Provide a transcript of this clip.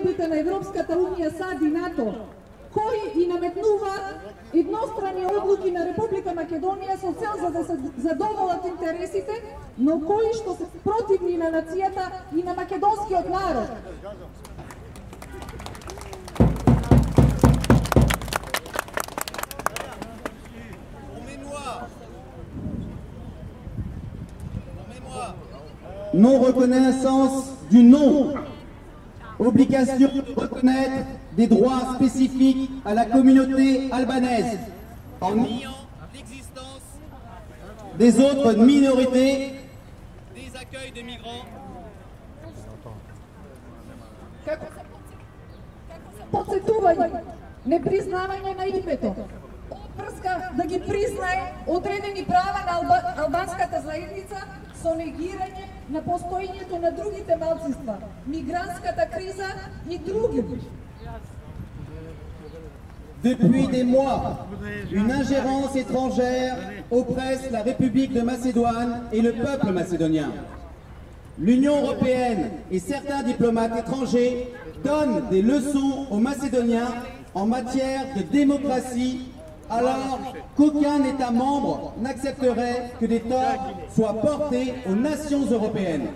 уредбите на Европската унија сади НАТО, кои и наметнува едностранни одлуки на Република Македонија со цел за да се задоволат интересите, но кои што се противни на нацијата и на македонскиот народ. Non-reconnaissance du non. Obligation de reconnaître des droits spécifiques à la communauté albanaise en niant l'existence des autres minorités, des accueils de migrants. Подсетување, непризнавање на името, опрска да ги признае одредени права на албанската заедница со негирање на постоењето на другите малцинства, мигрантската криза и други. Depuis des mois, une ingérence étrangère oppresse la République de Macédoine et le peuple macédonien. L'Union européenne et certains diplomates étrangers donnent des leçons aux Macédoniens en matière de démocratie, alors qu'aucun État membre n'accepterait que des torts soient portés aux nations européennes.